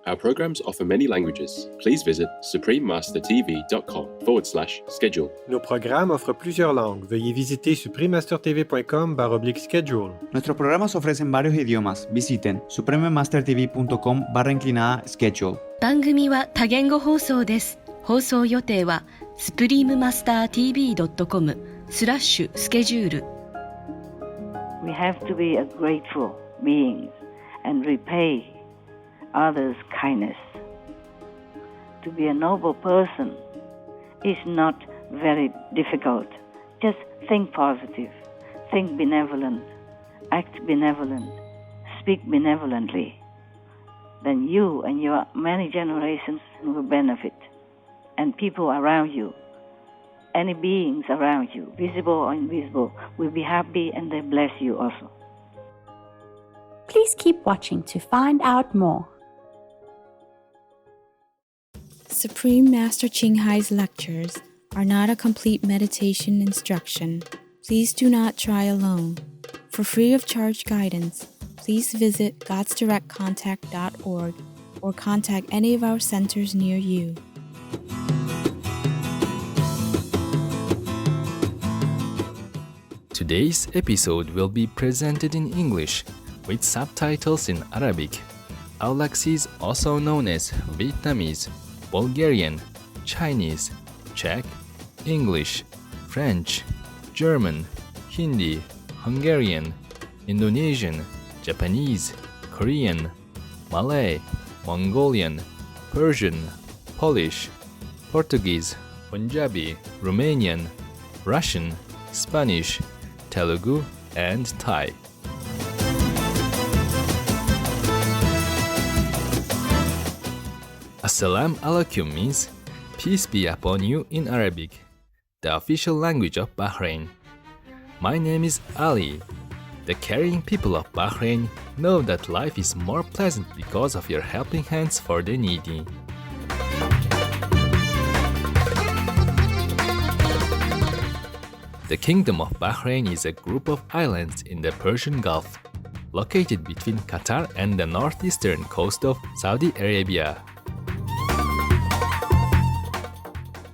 Our programs offer many languages. Please visit suprememastertv.com/schedule. Nos programas offrent plusieurs langues. Veuillez visiter suprememastertv.com/schedule. Nuestros programas ofrecen varios idiomas. Visiten suprememastertv.com/schedule. 番組は多言語放送です。放送予定は suprememastertv.com/schedule。 We have to be a grateful beings and repay others' kindness. To be a noble person is not very difficult. Just think positive, think benevolent, act benevolent, speak benevolently. Then you and your many generations will benefit. And people around you, any beings around you, visible or invisible, will be happy and they bless you also. Please keep watching to find out more. Supreme Master Ching Hai's lectures are not a complete meditation instruction. Please do not try alone. For free of charge guidance, please visit godsdirectcontact.org or contact any of our centers near you. Today's episode will be presented in English with subtitles in Arabic. Our lexis, also known as Vietnamese, Bulgarian, Chinese, Czech, English, French, German, Hindi, Hungarian, Indonesian, Japanese, Korean, Malay, Mongolian, Persian, Polish, Portuguese, Punjabi, Romanian, Russian, Spanish, Telugu, and Thai. Assalamu alaikum means peace be upon you in Arabic, the official language of Bahrain. My name is Ali. The caring people of Bahrain know that life is more pleasant because of your helping hands for the needy. The Kingdom of Bahrain is a group of islands in the Persian Gulf, located between Qatar and the northeastern coast of Saudi Arabia.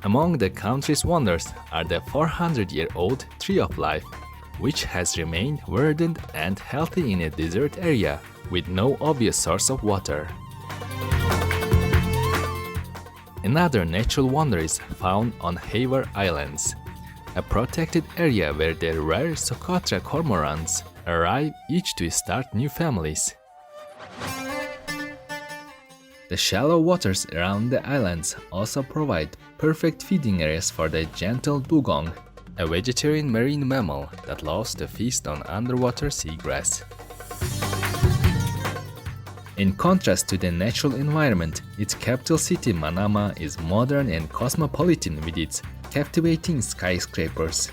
Among the country's wonders are the 400-year-old Tree of Life, which has remained verdant and healthy in a desert area with no obvious source of water. Another natural wonder is found on Hayward Islands, a protected area where the rare Socotra cormorants arrive each to start new families. The shallow waters around the islands also provide perfect feeding areas for the gentle dugong, a vegetarian marine mammal that loves to feast on underwater seagrass. In contrast to the natural environment, its capital city Manama is modern and cosmopolitan with its captivating skyscrapers.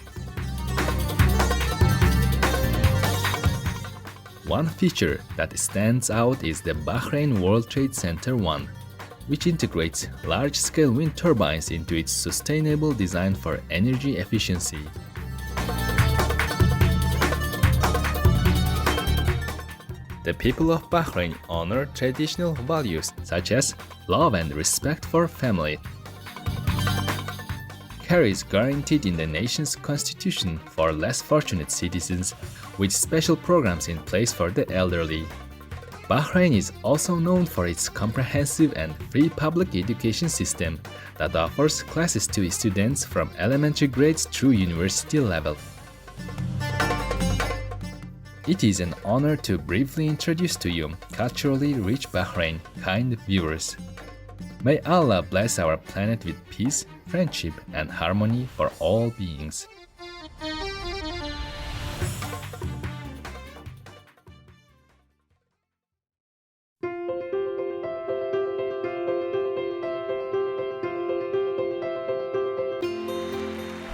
One feature that stands out is the Bahrain World Trade Center 1, which integrates large-scale wind turbines into its sustainable design for energy efficiency. The people of Bahrain honor traditional values such as love and respect for family. Care is guaranteed in the nation's constitution for less fortunate citizens, with special programs in place for the elderly. Bahrain is also known for its comprehensive and free public education system that offers classes to students from elementary grades through university level. It is an honor to briefly introduce to you culturally rich Bahrain, kind viewers. May Allah bless our planet with peace, friendship, and harmony for all beings.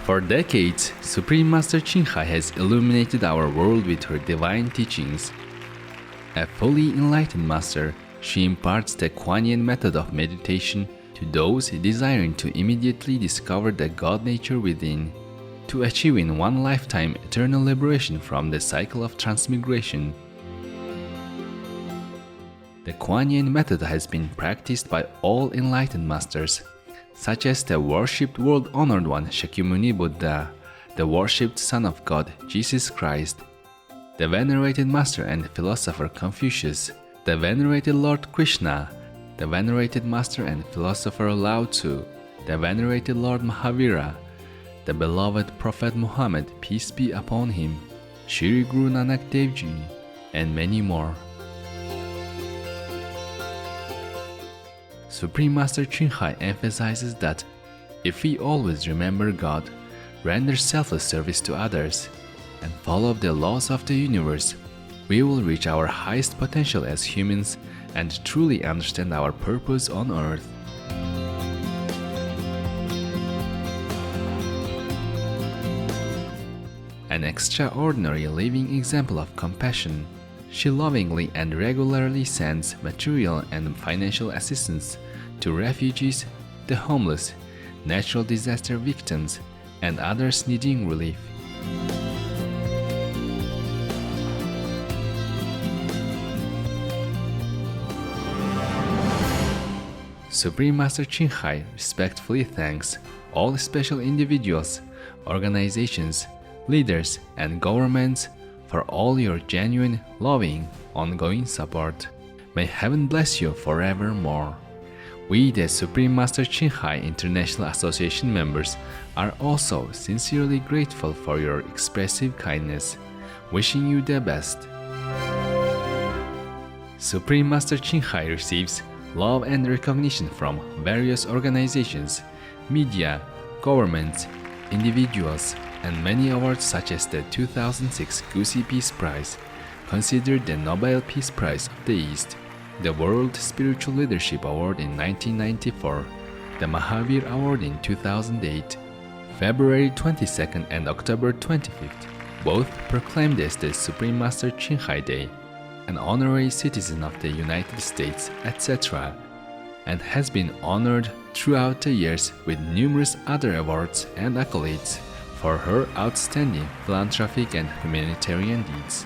For decades, Supreme Master Ching Hai has illuminated our world with her divine teachings. A fully enlightened master, she imparts the Kuan Yin method of meditation to those desiring to immediately discover the God nature within, to achieve in one lifetime eternal liberation from the cycle of transmigration. The Kuan Yin method has been practiced by all enlightened masters, such as the worshipped world-honored one Shakyamuni Buddha, the worshipped Son of God Jesus Christ, the venerated master and philosopher Confucius, the venerated Lord Krishna, the venerated master and philosopher Lao Tzu, the venerated Lord Mahavira, the beloved Prophet Muhammad, peace be upon him, Shri Guru Nanak Dev Ji, and many more. Supreme Master Ching Hai emphasizes that if we always remember God, render selfless service to others, and follow the laws of the universe, we will reach our highest potential as humans and truly understand our purpose on earth. An extraordinary living example of compassion, she lovingly and regularly sends material and financial assistance to refugees, the homeless, natural disaster victims, and others needing relief. Supreme Master Ching Hai respectfully thanks all special individuals, organizations, leaders, and governments for all your genuine, loving, ongoing support. May heaven bless you forevermore. We, the Supreme Master Ching Hai International Association members, are also sincerely grateful for your expressive kindness, wishing you the best. Supreme Master Ching Hai receives love and recognition from various organizations, media, governments, individuals, and many awards such as the 2006 Gusi Peace Prize, considered the Nobel Peace Prize of the East, the World Spiritual Leadership Award in 1994, the Mahavir Award in 2008, February 22nd and October 25th, both proclaimed as the Supreme Master Ching Hai Day, an honorary citizen of the United States, etc., and has been honored throughout the years with numerous other awards and accolades for her outstanding philanthropic and humanitarian deeds.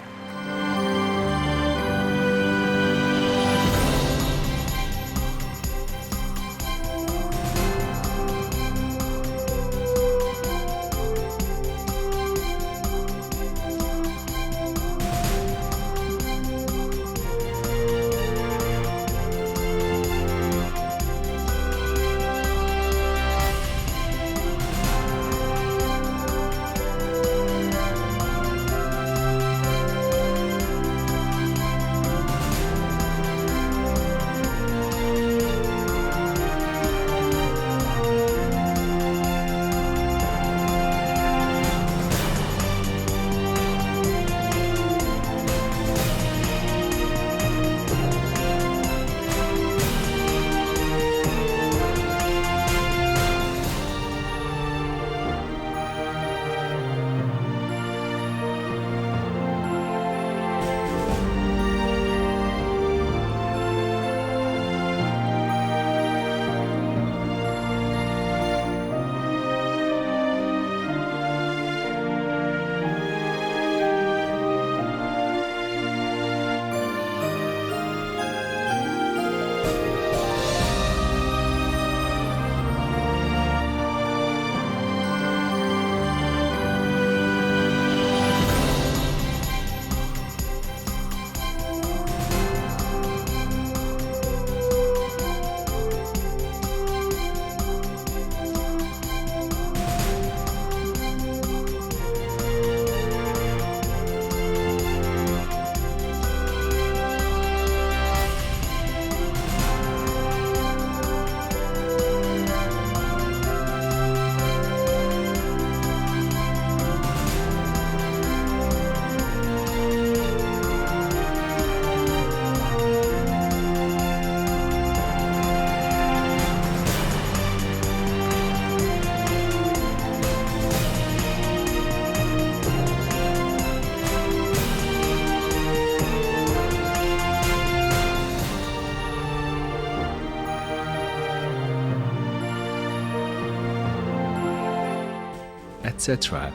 etc.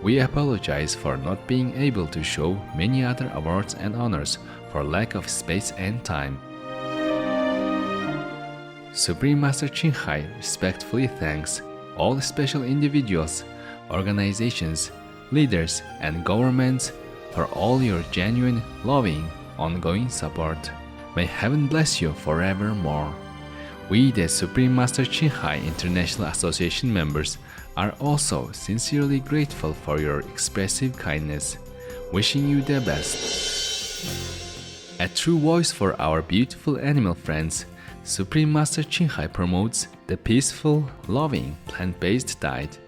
We apologize for not being able to show many other awards and honors for lack of space and time. Supreme Master Ching Hai respectfully thanks all special individuals, organizations, leaders, and governments for all your genuine, loving, ongoing support. May heaven bless you forevermore. We, the Supreme Master Ching Hai International Association members, are also sincerely grateful for your expressive kindness, wishing you the best. A true voice for our beautiful animal friends, Supreme Master Ching Hai promotes the peaceful, loving, plant-based diet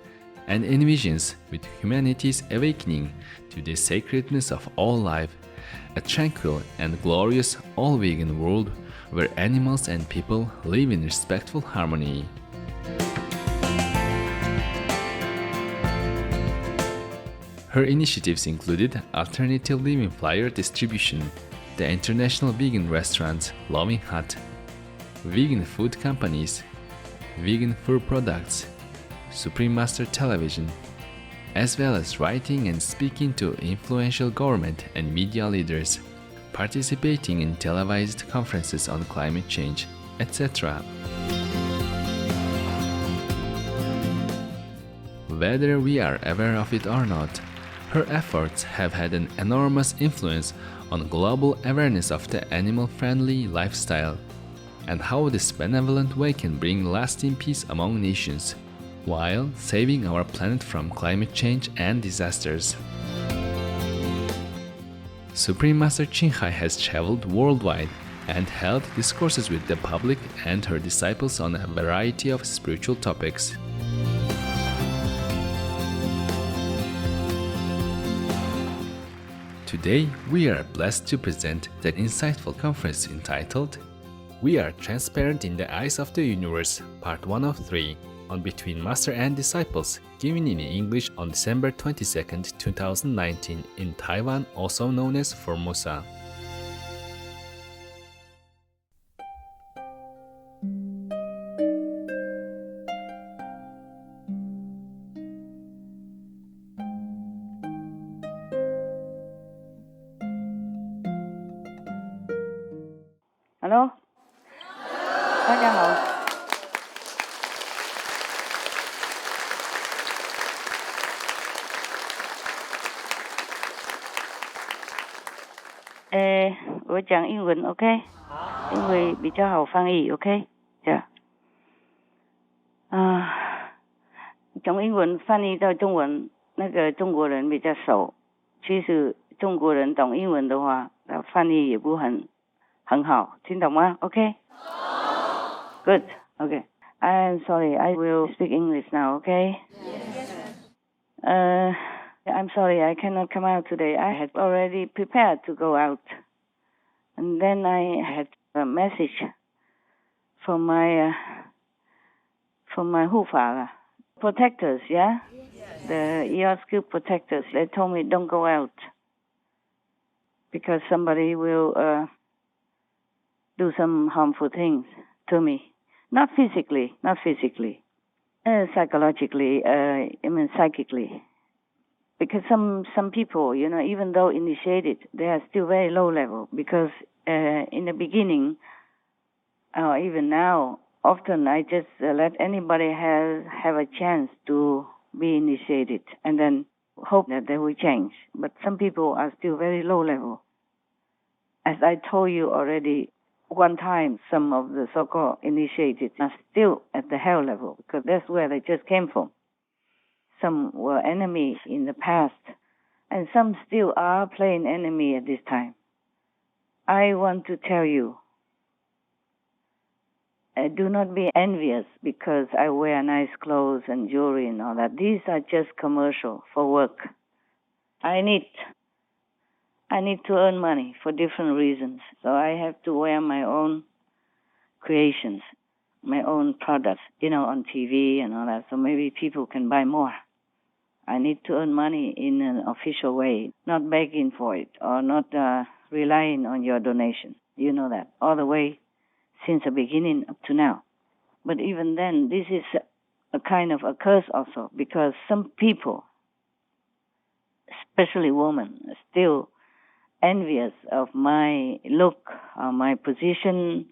and envisions with humanity's awakening to the sacredness of all life, a tranquil and glorious all-vegan world where animals and people live in respectful harmony. Her initiatives included alternative living flyer distribution, the international vegan restaurant Loving Hut, vegan food companies, vegan food products, Supreme Master Television, as well as writing and speaking to influential government and media leaders, participating in televised conferences on climate change, etc. Whether we are aware of it or not, her efforts have had an enormous influence on global awareness of the animal-friendly lifestyle and how this benevolent way can bring lasting peace among nations, while saving our planet from climate change and disasters. Supreme Master Ching Hai has traveled worldwide and held discourses with the public and her disciples on a variety of spiritual topics. Today, we are blessed to present the insightful conference entitled We Are Transparent in the Eyes of the Universe, Part 1 of 3, on Between Master and Disciples, given in English on December 22, 2019 in Taiwan, also known as Formosa. Hello，大家好。我讲英文 ，OK？ 因为比较好翻译 ，OK？ 这样。从英文翻译到中文，那个中国人比较熟。其实中国人懂英文的话，翻译也不很好，听懂吗 ？OK？ Good. Okay. I'm sorry. I will speak English now. Okay? I'm sorry. I cannot come out today. I had already prepared to go out, and then I had a message from my Hufa protectors. Yeah, the ER protectors. They told me don't go out because somebody will do some harmful things to me. Not physically, psychologically, psychically. Because some people, even though initiated, they are still very low level. Because in the beginning, or even now, often I just let anybody have a chance to be initiated, and then hope that they will change. But some people are still very low level. As I told you already, one time, some of the so-called initiated are still at the hell level because that's where they just came from. Some were enemies in the past, and some still are playing enemy at this time. I want to tell you, do not be envious because I wear nice clothes and jewelry and all that. These are just commercial for work. I need to earn money for different reasons. So I have to wear my own creations, my own products, on TV and all that. So maybe people can buy more. I need to earn money in an official way, not begging for it or not relying on your donation. You know that, all the way since the beginning up to now. But even then, this is a kind of a curse also because some people, especially women, still envious of my look or my position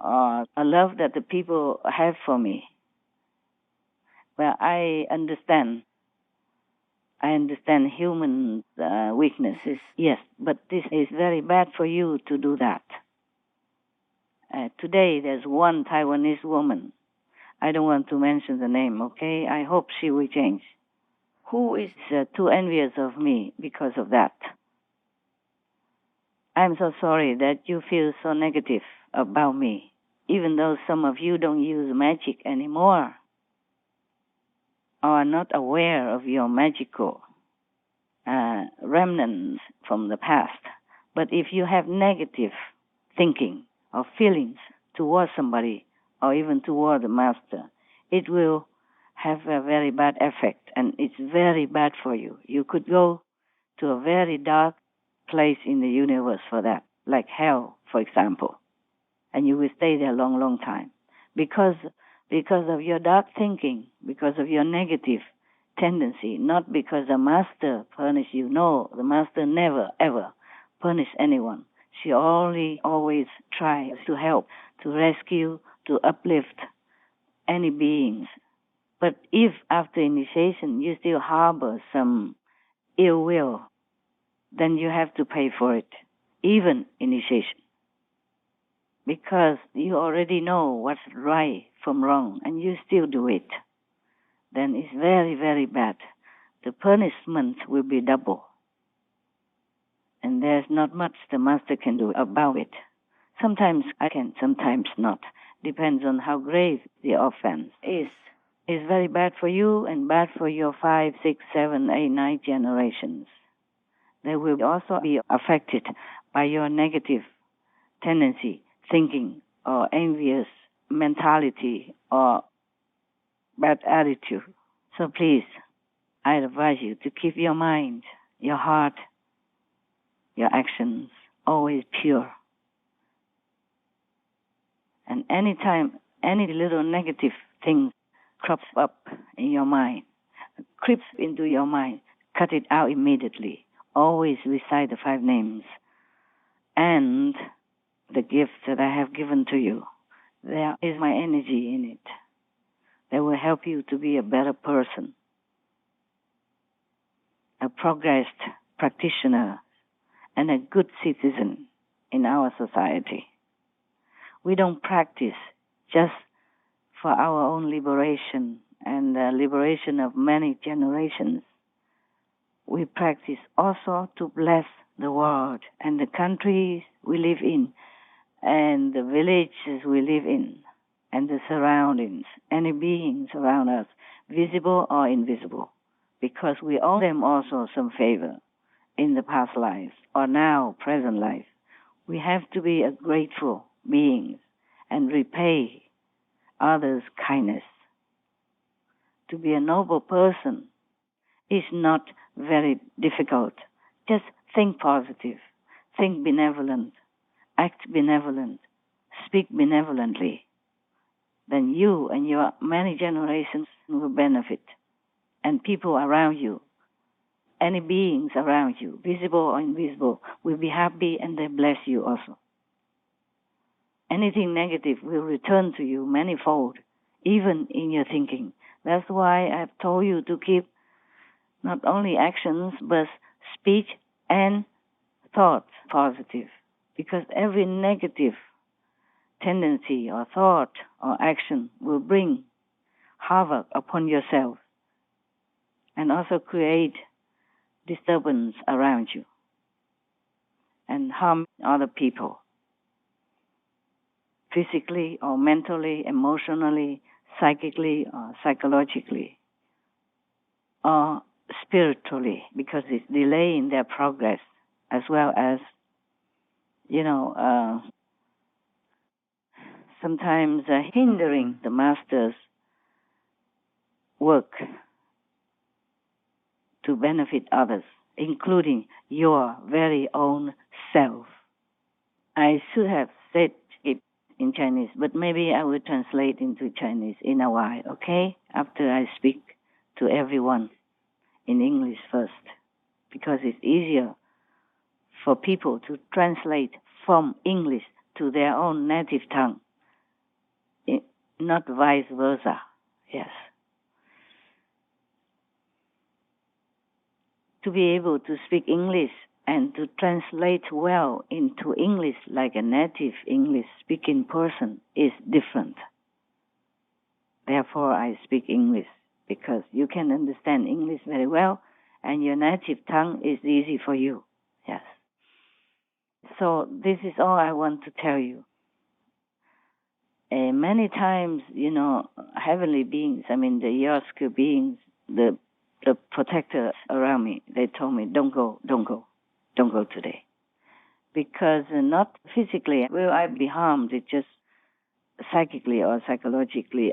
or a love that the people have for me. Well, I understand human weaknesses, yes, but this is very bad for you to do that. Today, there's one Taiwanese woman, I don't want to mention the name, okay? I hope she will change, who is too envious of me because of that. I'm so sorry that you feel so negative about me, even though some of you don't use magic anymore or are not aware of your magical remnants from the past. But if you have negative thinking or feelings towards somebody or even toward the master, it will have a very bad effect, and it's very bad for you. You could go to a very dark place in the universe for that, like hell, for example, and you will stay there a long, long time because of your dark thinking, because of your negative tendency, not because the master punished you. No, the master never, ever punish anyone. She always tries to help, to rescue, to uplift any beings. But if after initiation you still harbor some ill will, then you have to pay for it, even initiation. Because you already know what's right from wrong, and you still do it. Then it's very, very bad. The punishment will be double. And there's not much the master can do about it. Sometimes I can, sometimes not. Depends on how grave the offense is. It's very bad for you and bad for your 5, 6, 7, 8, 9 generations. They will also be affected by your negative tendency, thinking, or envious mentality, or bad attitude. So please, I advise you to keep your mind, your heart, your actions always pure. And anytime any little negative thing crops up in your mind, creeps into your mind, cut it out immediately. Always recite the 5 names and the gift that I have given to you. There is my energy in it. That will help you to be a better person, a progressed practitioner, and a good citizen in our society. We don't practice just for our own liberation and the liberation of many generations. We practice also to bless the world and the countries we live in and the villages we live in and the surroundings, any beings around us, visible or invisible, because we owe them also some favor in the past lives or now present life. We have to be a grateful beings and repay others' kindness. To be a noble person is not very difficult. Just think positive, think benevolent, act benevolent, speak benevolently. Then you and your many generations will benefit. And people around you, any beings around you, visible or invisible, will be happy and they bless you also. Anything negative will return to you manifold, even in your thinking. That's why I've told you to keep not only actions, but speech and thoughts positive. Because every negative tendency or thought or action will bring havoc upon yourself and also create disturbance around you and harm other people, physically or mentally, emotionally, psychically or psychologically, or spiritually, because it's delaying their progress, as well as, sometimes hindering the master's work to benefit others, including your very own self. I should have said it in Chinese, but maybe I will translate into Chinese in a while, okay? After I speak to everyone in English first, because it's easier for people to translate from English to their own native tongue, not vice versa. Yes. To be able to speak English and to translate well into English like a native English-speaking person is different. Therefore, I speak English, because you can understand English very well, and your native tongue is easy for you. Yes. So this is all I want to tell you. Many times, heavenly beings, the Yosuke beings, the protectors around me, they told me, don't go today. Because not physically will I be harmed, it's just psychically or psychologically,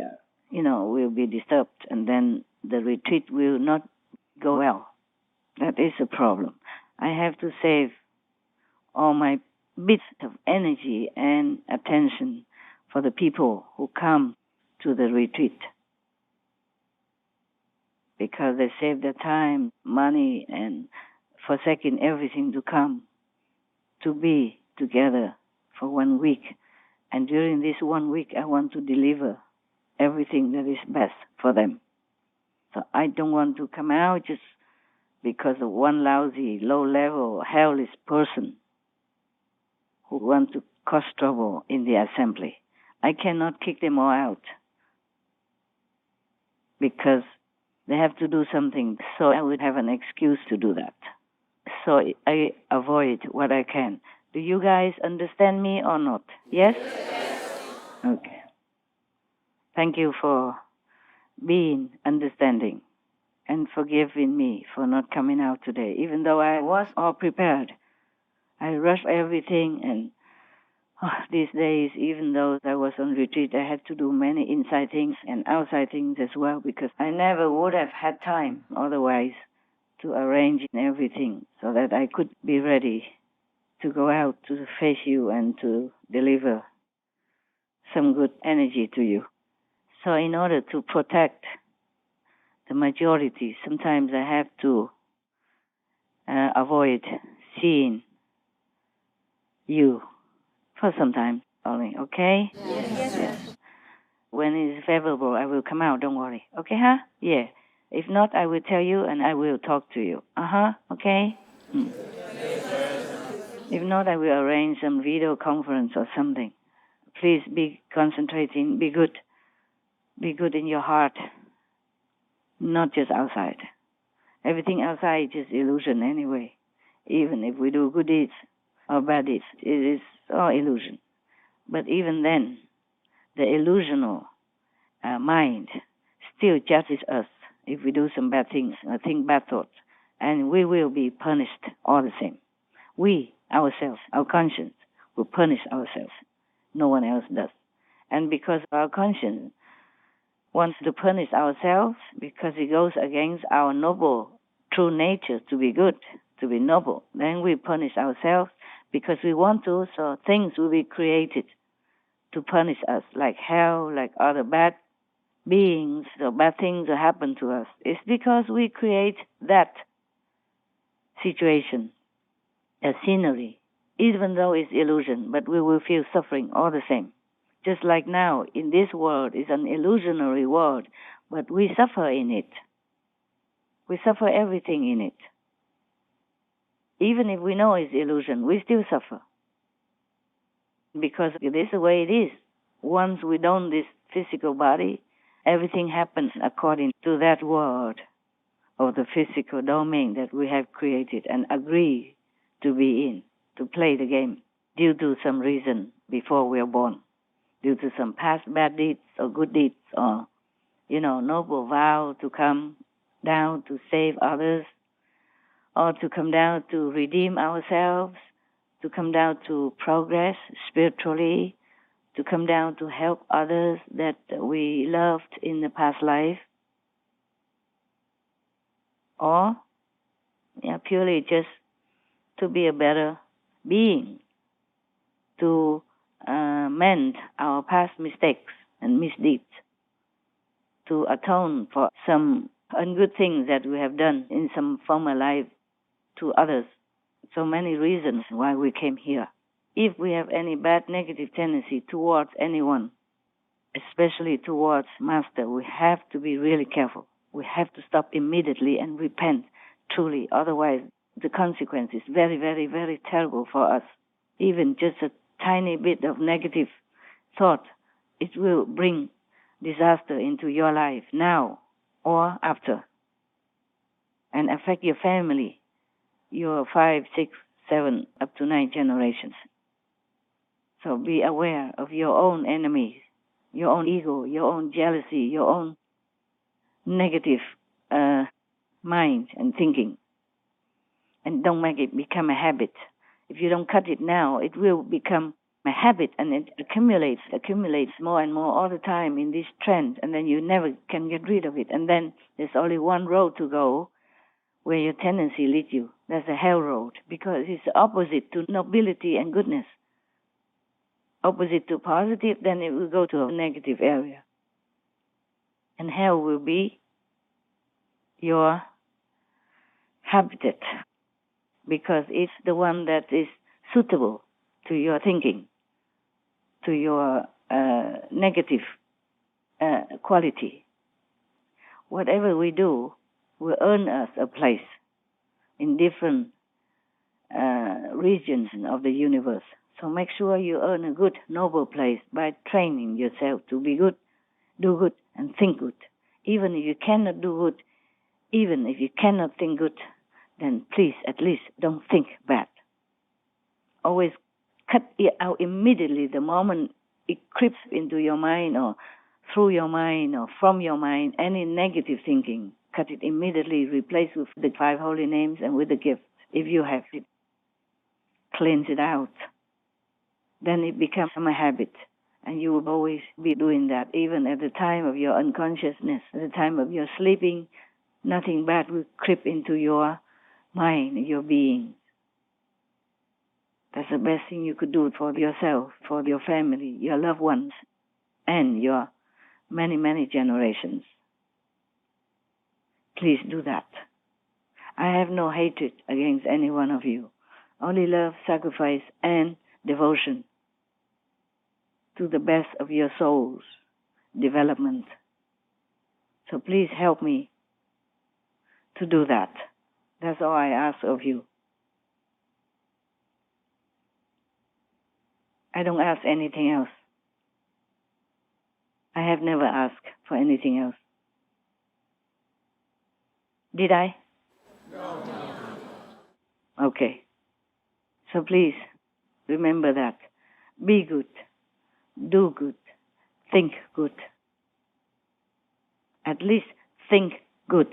will be disturbed, and then the retreat will not go well. That is a problem. I have to save all my bits of energy and attention for the people who come to the retreat, because they save their time, money, and forsaking everything to come to be together for 1 week. And during this 1 week, I want to deliver everything that is best for them. So I don't want to come out just because of one lousy, low-level, hellish person who want to cause trouble in the assembly. I cannot kick them all out because they have to do something, so I would have an excuse to do that. So I avoid what I can. Do you guys understand me or not? Yes? Okay. Thank you for being understanding and forgiving me for not coming out today. Even though I was all prepared, I rushed everything, and these days, even though I was on retreat, I had to do many inside things and outside things as well, because I never would have had time otherwise to arrange everything so that I could be ready to go out to face you and to deliver some good energy to you. So in order to protect the majority, sometimes I have to avoid seeing you for some time only, okay? Yes. When it's favorable, I will come out, don't worry. Okay, huh? Yeah. If not, I will tell you and I will talk to you. Okay? If not, I will arrange some video conference or something. Please be concentrating, be good. Be good in your heart, not just outside. Everything outside is just illusion anyway. Even if we do good deeds or bad deeds, it is all illusion. But even then, the illusional mind still judges us if we do some bad things or think bad thoughts, and we will be punished all the same. We, ourselves, our conscience, will punish ourselves. No one else does. And because our conscience wants to punish ourselves, because it goes against our noble, true nature to be good, to be noble, then we punish ourselves because we want to, so things will be created to punish us, like hell, like other bad beings, or bad things that happen to us. It's because we create that situation, a scenery, even though it's illusion, but we will feel suffering all the same. Just like now, in this world, is an illusionary world, but we suffer in it. We suffer everything in it. Even if we know it's illusion, we still suffer. Because it is the way it is. Once we don this physical body, everything happens according to that world of the physical domain that we have created and agree to be in, to play the game, due to some reason before we are born. Due to some past bad deeds or good deeds, or, noble vow to come down to save others, or to come down to redeem ourselves, to come down to progress spiritually, to come down to help others that we loved in the past life, or purely just to be a better being, to mend our past mistakes and misdeeds, to atone for some ungood things that we have done in some former life to others, so many reasons why we came here. If we have any bad negative tendency towards anyone, especially towards Master, we have to be really careful. We have to stop immediately and repent truly. Otherwise, the consequence is very, very, very terrible for us. Even just a tiny bit of negative thought, it will bring disaster into your life now or after and affect your family, your 5, 6, 7, up to 9 generations. So be aware of your own enemies, your own ego, your own jealousy, your own negative mind and thinking. And don't make it become a habit. If you don't cut it now, it will become a habit, and it accumulates more and more all the time in this trend, and then you never can get rid of it. And then there's only one road to go where your tendency leads you. That's the hell road, because it's the opposite to nobility and goodness. Opposite to positive, then it will go to a negative area. And hell will be your habitat, because it's the one that is suitable to your thinking, to your negative quality. Whatever we do will earn us a place in different regions of the universe. So make sure you earn a good, noble place by training yourself to be good, do good, and think good. Even if you cannot do good, even if you cannot think good, then please, at least, don't think bad. Always cut it out immediately the moment it creeps into your mind or through your mind or from your mind, any negative thinking. Cut it immediately, replace with the 5 holy names and with the gift, if you have it. Cleanse it out. Then it becomes a habit, and you will always be doing that, even at the time of your unconsciousness, at the time of your sleeping. Nothing bad will creep into your mind, your being. That's the best thing you could do for yourself, for your family, your loved ones, and your many, many generations. Please do that. I have no hatred against any one of you. Only love, sacrifice, and devotion to the best of your soul's development. So please help me to do that. That's all I ask of you. I don't ask anything else. I have never asked for anything else. Did I? No. Okay. So please remember that. Be good. Do good. Think good. At least think good.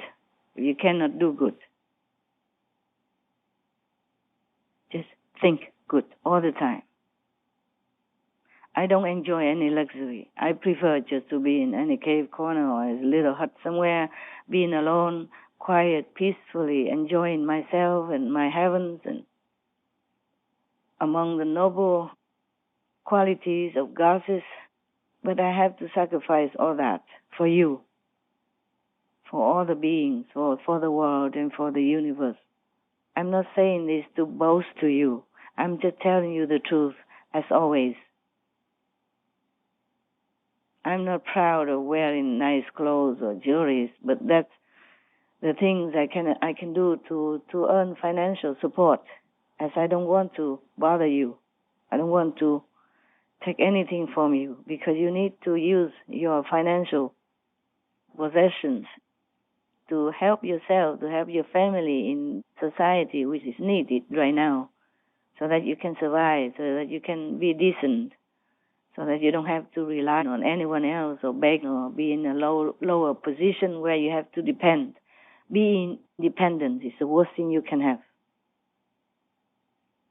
You cannot do good. Just think good all the time. I don't enjoy any luxury. I prefer just to be in any cave corner or a little hut somewhere, being alone, quiet, peacefully, enjoying myself and my heavens and among the noble qualities of goddesses. But I have to sacrifice all that for you, for all the beings, for the world and for the universe. I'm not saying this to boast to you. I'm just telling you the truth, as always. I'm not proud of wearing nice clothes or jewelry, but that's the things I can do to earn financial support, as I don't want to bother you. I don't want to take anything from you, because you need to use your financial possessions to help yourself, to help your family in society, which is needed right now, so that you can survive, so that you can be decent, so that you don't have to rely on anyone else or beg or be in a lower position where you have to depend. Being dependent is the worst thing you can have,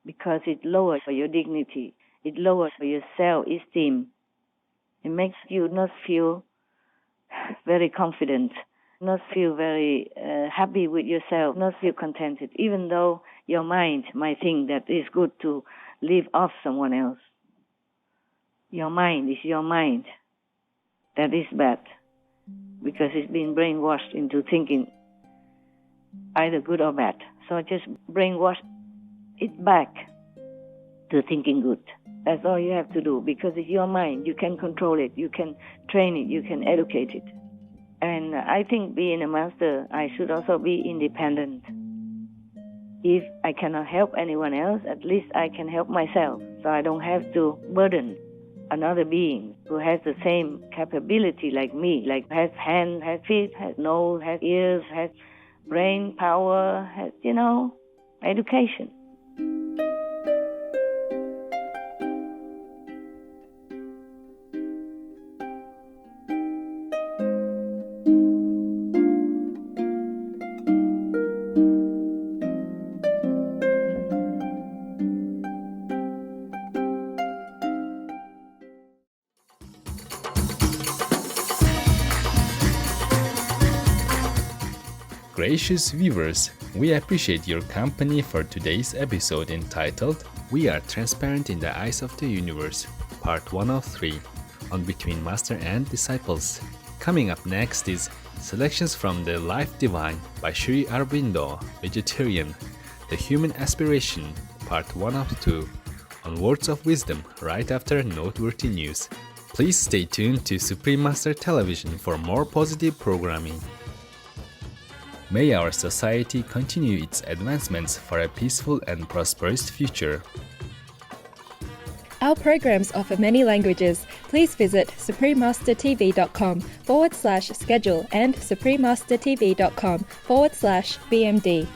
because it lowers your dignity, it lowers your self-esteem. It makes you not feel very confident, not feel very happy with yourself, not feel contented, even though your mind might think that it's good to live off someone else. Your mind is your mind. That is bad, because it's been brainwashed into thinking either good or bad. So just brainwash it back to thinking good. That's all you have to do, because it's your mind. You can control it, you can train it, you can educate it. And I think being a master, I should also be independent. If I cannot help anyone else, at least I can help myself, so I don't have to burden another being who has the same capability like me, like has hands, has feet, has nose, has ears, has brain power, has, education. Gracious viewers, we appreciate your company for today's episode entitled We Are Transparent in the Eyes of the Universe, Part 103, on Between Master and Disciples. Coming up next is selections from The Life Divine by Sri Aurobindo, Vegetarian, The Human Aspiration, Part 102, on Words of Wisdom right after noteworthy news. Please stay tuned to Supreme Master Television for more positive programming. May our society continue its advancements for a peaceful and prosperous future. Our programs offer many languages. Please visit suprememastertv.com/schedule and suprememastertv.com/BMD.